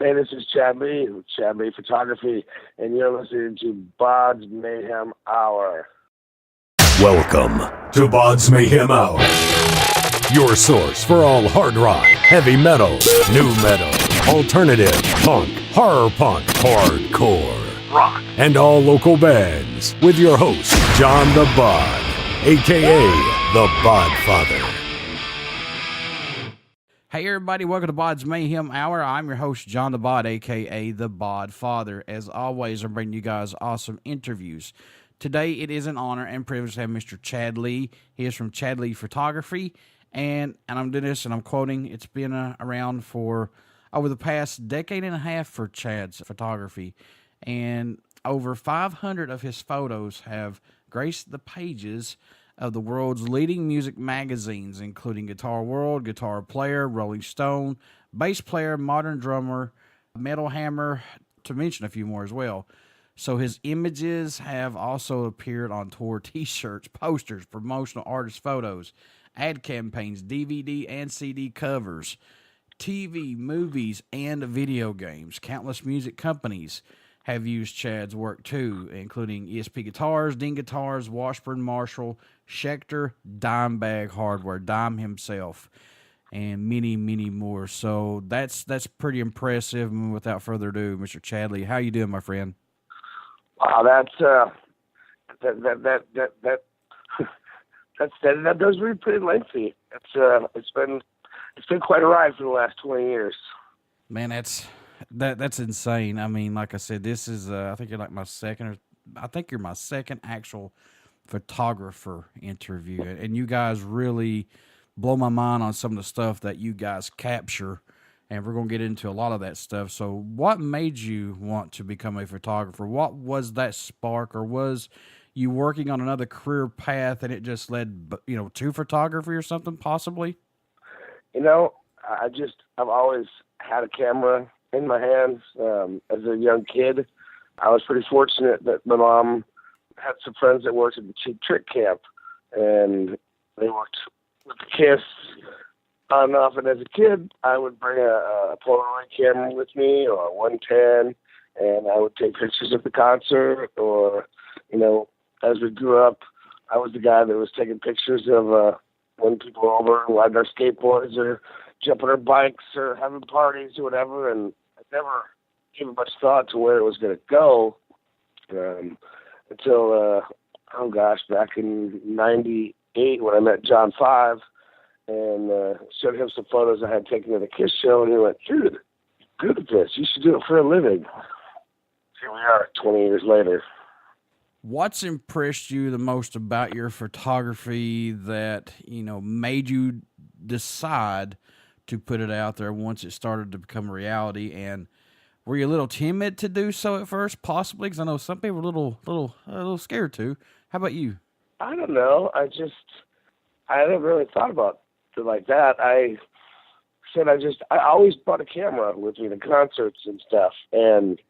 Hey, this is Chad Lee with Chad Lee Photography, and you're listening to BODS Mayhem Hour. Welcome to BODS Mayhem Hour, your source for all hard rock, heavy metal, new metal, alternative, punk, horror punk, hardcore, rock, and all local bands, with your host, John the Bod, a.k.a. the Bodfather. Hey everybody, welcome to BODS Mayhem Hour. I'm your host, John the Bod, a.k.a. the Bodfather. As always, I'm bringing you guys awesome interviews. Today, it is an honor and privilege to have Mr. Chad Lee. He is from Chad Lee Photography, and I'm doing this, and I'm quoting, it's been around for over the past decade and a half for Chad's photography, and over 500 of his photos have graced the pages of the world's leading music magazines, including Guitar World, Guitar Player, Rolling Stone, BassPlayer, Modern Drummer, Metal Hammer, to mention a few more as well. So his images have also appeared on tour t-shirts, posters, promotional artist photos, ad campaigns, DVD and CD covers, TV, movies, and video games. Countless music companies have used Chad's work too, including ESP Guitars, Dean Guitars, Washburn, Marshall, Schecter, Dimebag Hardware, Dime himself, and many, many more. So that's pretty impressive. And without further ado, Mr. Chad Lee, how you doing, my friend? Wow, that does read pretty lengthy. It's been quite a ride for the last 20 years. Man, that's insane. I mean, like I said, this is I think you're my second actual photographer interview, and you guys really blow my mind on some of the stuff that you guys capture, and we're going to get into a lot of that stuff. So what made you want to become a photographer? What was that spark, or was you working on another career path and it just led, to photography or something possibly? I've always had a camera in my hands. As a young kid, I was pretty fortunate that my mom had some friends that worked at the Cheap Trick Camp, and they worked with the Kiss on and off. And as a kid, I would bring a Polaroid camera with me, or a 110, and I would take pictures of the concert. Or, as we grew up, I was the guy that was taking pictures of when people were over riding their skateboards or jumping their bikes or having parties or whatever. And I never gave much thought to where it was going to go until, back in 98 when I met John 5 and showed him some photos I had taken at the Kiss show, and he went, "Dude, you're good at this. You should do it for a living." Here we are 20 years later. What's impressed you the most about your photography that, made you decide to put it out there once it started to become a reality? And were you a little timid to do so at first, possibly? Because I know some people are a little scared too. How about you? I don't know. I haven't really thought about it like that. I always brought a camera with me to concerts and stuff, and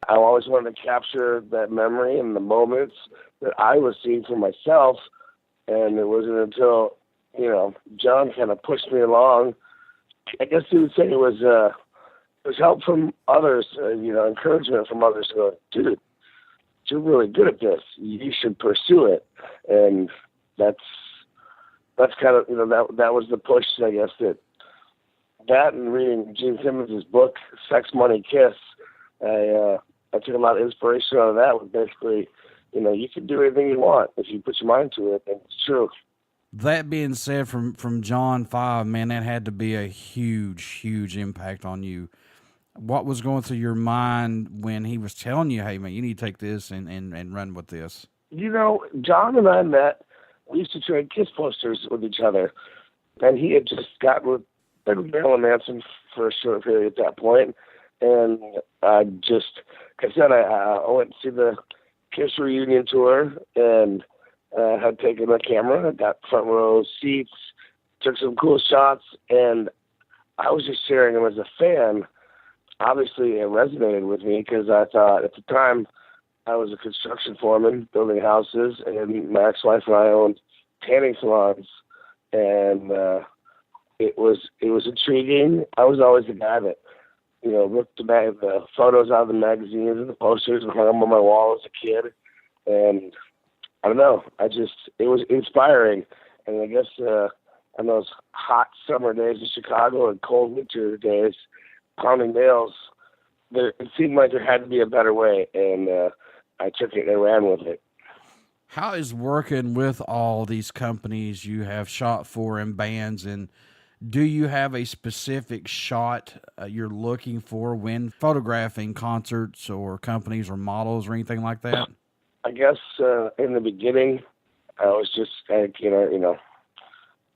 I always wanted to capture that memory and the moments that I was seeing for myself. And it wasn't until, John kind of pushed me along. I guess you would say it was help from others, encouragement from others to go, "Dude, you're really good at this. You should pursue it." And that's kind of, that was the push, I guess, that and reading Gene Simmons' book, Sex, Money, Kiss, I took a lot of inspiration out of that. With basically, you can do anything you want if you put your mind to it, and it's true. That being said, from John 5, man, that had to be a huge, huge impact on you. What was going through your mind when he was telling you, "Hey, man, you need to take this and run with this"? John and I met. We used to trade Kiss posters with each other, and he had just gotten with Marilyn Manson for a short period at that point. And I went to see the Kiss reunion tour, and had taken my camera, got front row seats, took some cool shots, and I was just sharing them as a fan. Obviously, it resonated with me because I thought at the time I was a construction foreman building houses, and my ex-wife and I owned tanning salons, and it was intriguing. I was always the guy that ripped the photos out of the magazines and the posters and hung them on my wall as a kid. And I don't know, it was inspiring. And I guess on those hot summer days in Chicago and cold winter days, pounding nails, it seemed like there had to be a better way. And I took it and ran with it. How is working with all these companies you have shot for in bands, and do you have a specific shot you're looking for when photographing concerts or companies or models or anything like that? I guess in the beginning, I was just I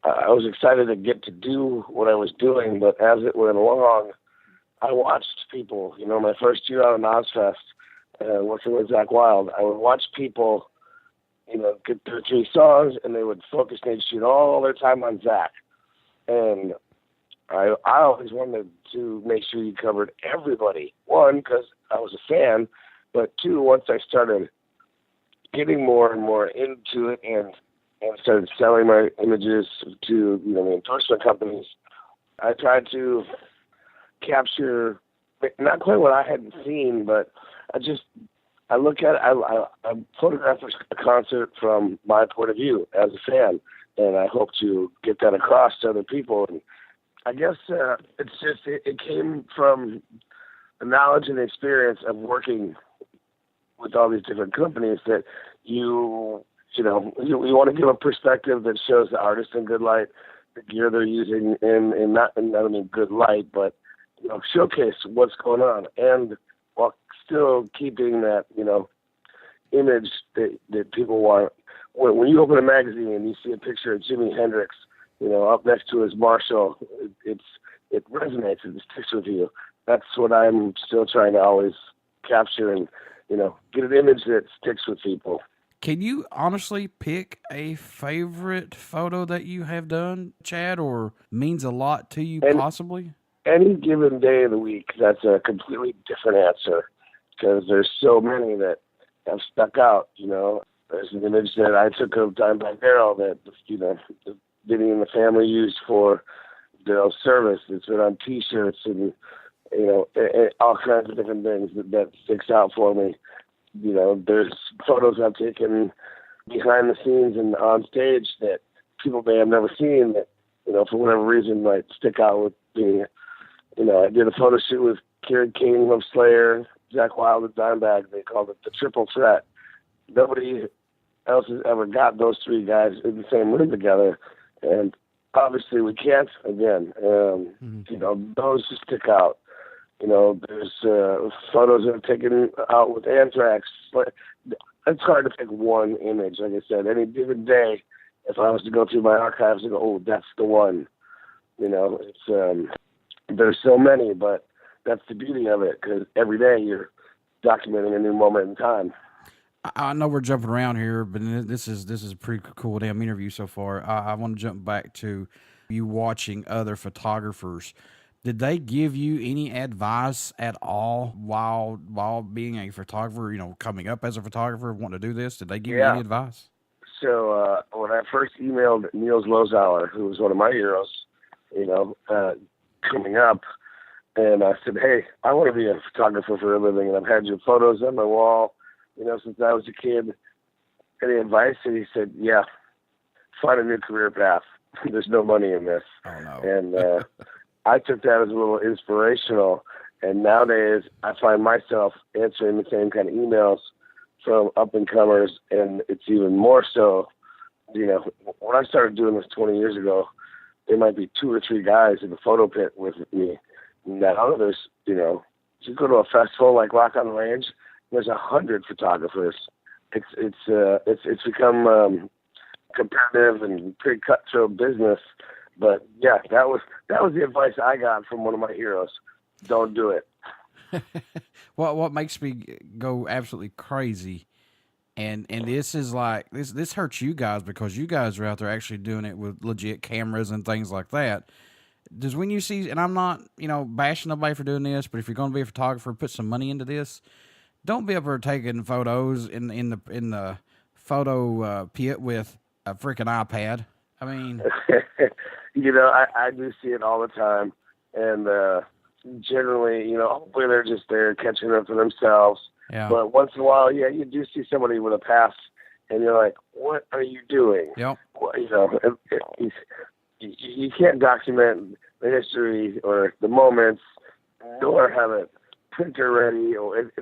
was excited to get to do what I was doing, but as it went along, I watched people. My first year out of Ozfest, working with Zach Wild, I would watch people, get 2 or 3 songs, and they would focus and they'd shoot all their time on Zach. And I always wanted to make sure you covered everybody. 1, because I was a fan, but 2, once I started getting more and more into it and started selling my images to the endorsement companies, I tried to capture not quite what I hadn't seen, but I look at it, I photograph a concert from my point of view as a fan, and I hope to get that across to other people. And I guess it came from the knowledge and experience of working with all these different companies that you want to give a perspective that shows the artist in good light, the gear they're using in not only good light, but showcase what's going on, and while still keeping that image that people want. When you open a magazine and you see a picture of Jimi Hendrix, up next to his Marshall, it resonates, it sticks with you. That's what I'm still trying to always capture and get an image that sticks with people. Can you honestly pick a favorite photo that you have done, Chad, or means a lot to you, possibly? Any given day of the week, that's a completely different answer, because there's so many that have stuck out. There's an image that I took of Dimebag Hardware that Vinny and the family used for their service. It's been on T-shirts and all kinds of different things that sticks out for me. There's photos I've taken behind the scenes and on stage that people may have never seen that, for whatever reason might stick out with me. I did a photo shoot with Kieran King of Slayer, Zach Wild and Dimebag. They called it the Triple Threat. Nobody else has ever got those 3 guys in the same room together. And obviously we can't again. Those stick out. There's photos that I've taken out with Anthrax. But it's hard to pick one image. Like I said, any given day, if I was to go through my archives and go, oh, that's the one. It's there's so many, but that's the beauty of it, because every day you're documenting a new moment in time. I know we're jumping around here, but this is a pretty cool damn interview so far. I want to jump back to you watching other photographers. Did they give you any advice at all while being a photographer, coming up as a photographer, wanting to do this? Did they give you any advice? So when I first emailed Niels Lozauer, who was one of my heroes, coming up, and I said, hey, I want to be a photographer for a living, and I've had your photos on my wall, since I was a kid. Any advice? And he said, yeah, find a new career path. There's no money in this. Oh, no. And I took that as a little inspirational, and nowadays I find myself answering the same kind of emails from up-and-comers, and it's even more so, when I started doing this 20 years ago, there might be 2 or 3 guys in the photo pit with me. Now there's, you go to a festival like Rock on the Range, there's 100 photographers. It's become competitive and pretty cutthroat business. But yeah, that was the advice I got from one of my heroes. Don't do it. What makes me go absolutely crazy, and this is like this hurts you guys, because you guys are out there actually doing it with legit cameras and things like that. Does when you see, and I'm not bashing nobody for doing this, but if you're going to be a photographer, put some money into this. Don't be up there taking photos in the photo pit with a freaking iPad. I mean, I do see it all the time, and generally, hopefully they're just there catching up to themselves. Yeah. But once in a while, yeah, you do see somebody with a pass, and you're like, what are you doing? Yep. Well, you can't document the history or the moments, nor have it printer ready. Or it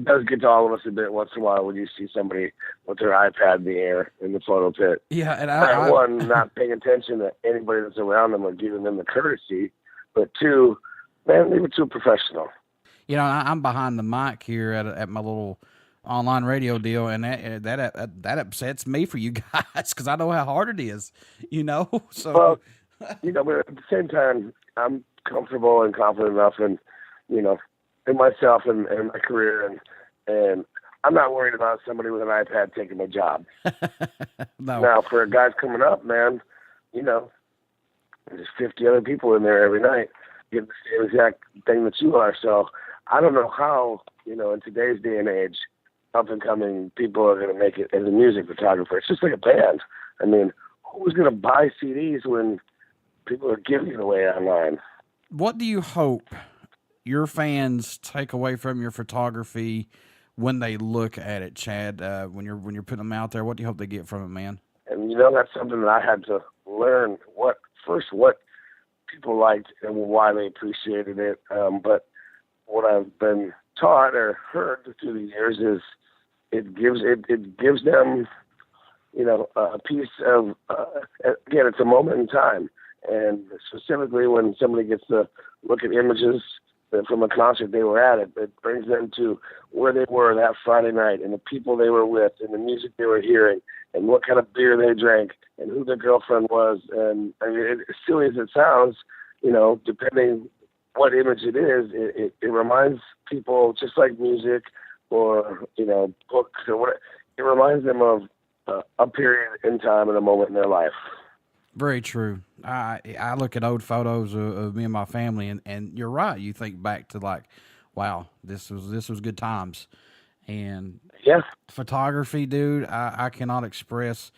does get to all of us a bit once in a while when you see somebody with their iPad in the air in the photo pit. Yeah, and one, not paying attention to anybody that's around them or giving them the courtesy, but two, man, leave it to a professional. I'm behind the mic here at my little online radio deal, and that upsets me for you guys because I know how hard it is, So, well, but at the same time, I'm comfortable and confident enough, in myself and my career, and I'm not worried about somebody with an iPad taking my job. No. Now, for guys coming up, man, there's 50 other people in there every night getting the same exact thing that you are. So I don't know how, in today's day and age, up-and-coming people are going to make it as a music photographer. It's just like a band. I mean, who's going to buy CDs when people are giving it away online? What do you hope your fans take away from your photography when they look at it, Chad? When you're putting them out there, what do you hope they get from it, man? And that's something that I had to learn what people liked and why they appreciated it. But what I've been taught or heard through the years is it gives them, a piece of, again, it's a moment in time. And specifically when somebody gets to look at images from a concert they were at, it brings them to where they were that Friday night and the people they were with and the music they were hearing and what kind of beer they drank and who their girlfriend was. And I mean, as silly as it sounds, depending what image it is, it reminds people, just like music or, books or what, it reminds them of a period in time and a moment in their life. Very true. I look at old photos of me and my family, and you're right. You think back to like, wow, this was good times. And yeah, photography, dude, I cannot express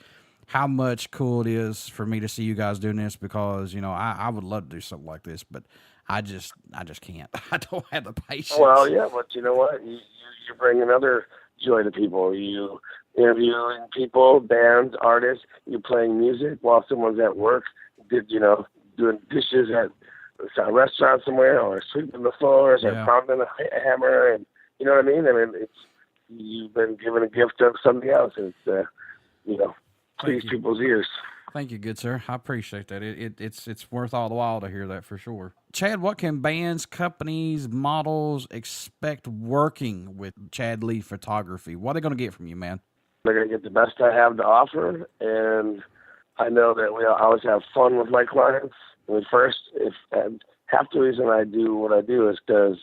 how much cool it is for me to see you guys doing this because, I would love to do something like this, but I just can't. I don't have the patience. Well, yeah, but you know what? You bring another joy to people. You interviewing people, bands, artists. You playing music while someone's at work, doing dishes at a restaurant somewhere, or sweeping the floors, or pounding a hammer, and you know what I mean. You've been given a gift of something else, and it's please people's ears. Thank you, good sir. I appreciate that. It's worth all the while to hear that for sure. Chad, what can bands, companies, models expect working with Chad Lee Photography? What are they going to get from you, man? They're going to get the best I have to offer, and I know that we always have fun with my clients. Half the reason I do what I do is because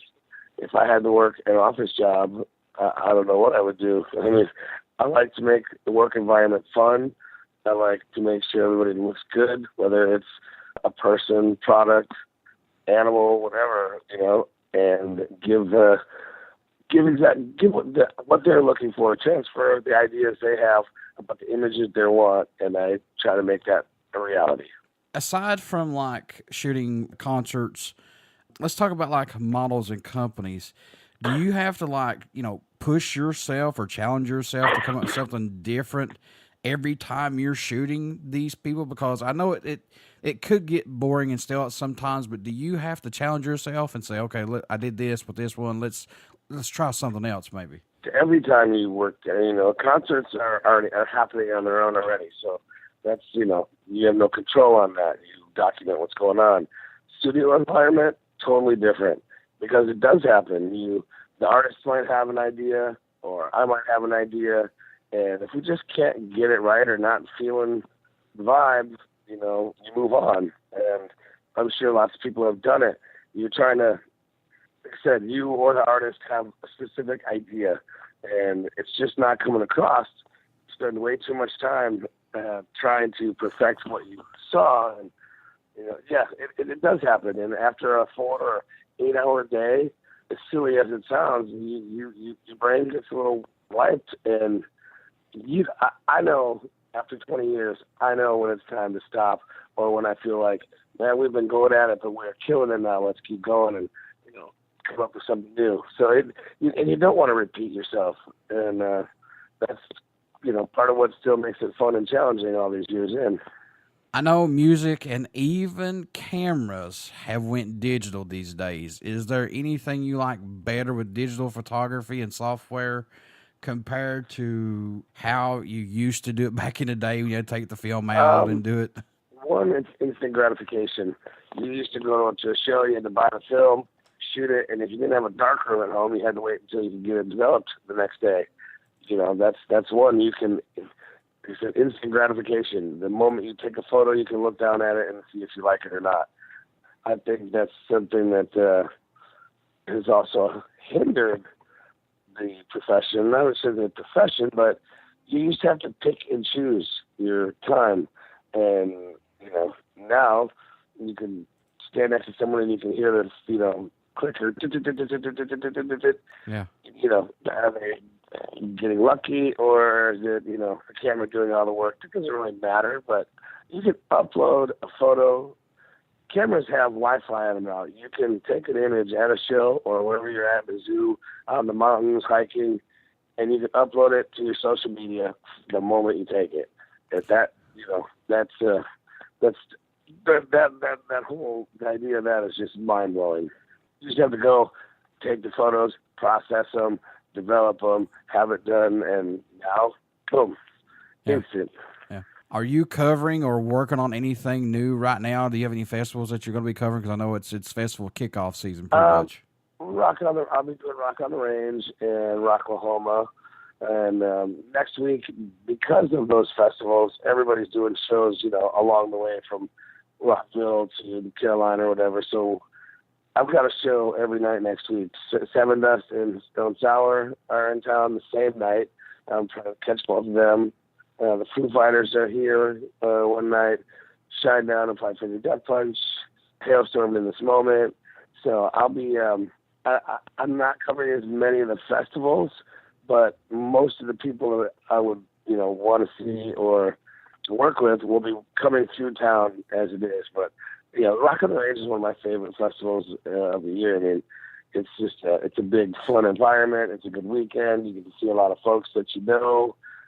if I had to work an office job, I don't know what I would do. I mean, I like to make the work environment fun. I like to make sure everybody looks good, whether it's a person, product, animal, whatever, and give what they're looking for, transfer the ideas they have about the images they want, and I try to make that a reality. Aside from like shooting concerts, let's talk about like models and companies. Do you have to push yourself or challenge yourself to come up with something different every time you're shooting these people? Because I know it could get boring and stale sometimes, but do you have to challenge yourself and say, okay, look, I did this with this one, let's try something else maybe? Every time you work, concerts are happening on their own already, so that's, you have no control on that. You document what's going on. Studio environment, totally different, because it does happen. The artist might have an idea, or I might have an idea, and if we just can't get it right or not feeling the vibe, you move on. And I'm sure lots of people have done it. You're trying to, like I said, you or the artist have a specific idea, and it's just not coming across. You spend way too much time trying to perfect what you saw. And, it does happen. And after a 4 or 8 hour day, as silly as it sounds, your brain gets a little wiped, and I know after 20 years, I know when it's time to stop, or when I feel like, man, we've been going at it, but we're killing it now. Let's keep going and, come up with something new. So, and you don't want to repeat yourself. And that's, part of what still makes it fun and challenging all these years in. I know music and even cameras have went digital these days. Is there anything you like better with digital photography and software compared to how you used to do it back in the day when you had to take the film out and do it? One, it's instant gratification. You used to go to a show, you had to buy the film, shoot it, and if you didn't have a darkroom at home, you had to wait until you could get it developed the next day. That's one. It's an instant gratification. The moment you take a photo, you can look down at it and see if you like it or not. I think that's something that has also hindered the profession. Not necessarily the profession, but you used to have to pick and choose your time. And, now you can stand next to someone and you can hear the, clicker. Yeah. Are they getting lucky, or is it, the camera doing all the work? It doesn't really matter, but you can upload a photo. Cameras have Wi-Fi on them now. You can take an image at a show or wherever you're at the zoo, out in the mountains, hiking, and you can upload it to your social media the moment you take it. That whole idea of that is just mind blowing. You just have to go take the photos, process them, develop them, have it done, and now, boom, instant. Yeah. Are you covering or working on anything new right now? Do you have any festivals that you're going to be covering? Because I know it's festival kickoff season pretty much. I'll be doing Rock on the Range in Rocklahoma. And next week, because of those festivals, everybody's doing shows, along the way from Rockville to Carolina or whatever. So I've got a show every night next week. Seven Dust and Stone Sour are in town the same night. I'm trying to catch both of them. The Foo Fighters are here one night. Shine Down and Five Finger Death Punch. Hailstorm in this moment. So I'll be. I'm not covering as many of the festivals, but most of the people that I would want to see or to work with will be coming through town as it is. But Rock on the Range is one of my favorite festivals of the year. I mean, it's just it's a big fun environment. It's a good weekend. You get to see a lot of folks that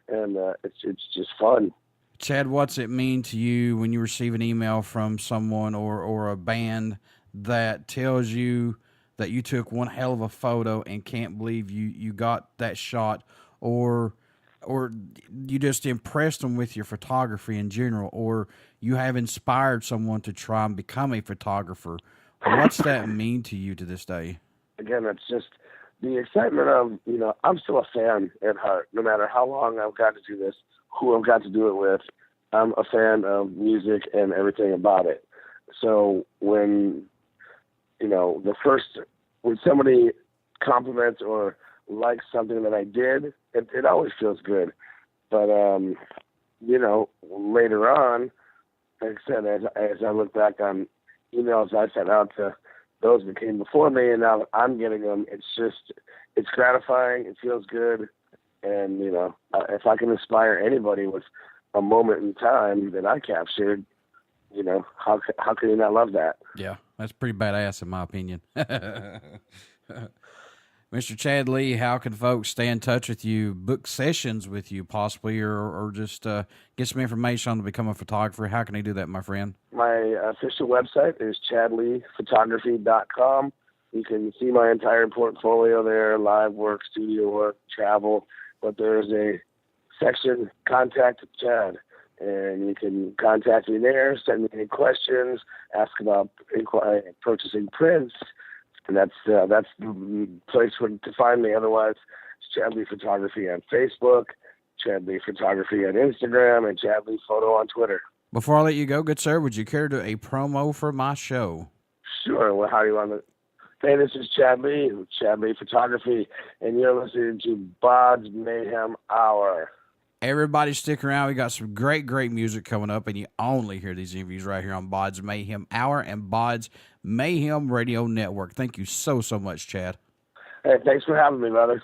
and it's just fun. Chad, what's it mean to you when you receive an email from someone or a band that tells you that you took one hell of a photo and can't believe you got that shot, or you just impressed them with your photography in general, or you have inspired someone to try and become a photographer? What's that mean to you to this day? Again, it's just the excitement of, I'm still a fan at heart, no matter how long I've got to do this, who I've got to do it with. I'm a fan of music and everything about it. So when when somebody compliments or likes something that I did, it always feels good. But, later on, like I said, as I look back on emails I sent out to those that came before me, and now I'm getting them, it's gratifying. It feels good. And, if I can inspire anybody with a moment in time that I captured, how can you not love that? Yeah, that's pretty badass in my opinion. Mr. Chad Lee, how can folks stay in touch with you, book sessions with you possibly, or just get some information on to become a photographer? How can they do that, my friend? My official website is chadleephotography.com. You can see my entire portfolio there, live work, studio work, travel, but there's a section, Contact Chad. And you can contact me there, send me any questions, ask about purchasing prints, and that's the place to find me. Otherwise, it's Chad Lee Photography on Facebook, Chad Lee Photography on Instagram, and Chad Lee Photo on Twitter. Before I let you go, good sir, would you care to do a promo for my show? Sure. Well, how do you want to? Hey, this is Chad Lee Photography, and you're listening to BODS Mayhem Hour. Everybody stick around. We got some great music coming up, and you only hear these interviews right here on BODS Mayhem Hour and BODS Mayhem Radio Network. Thank you so much, Chad. Hey, thanks for having me, brother.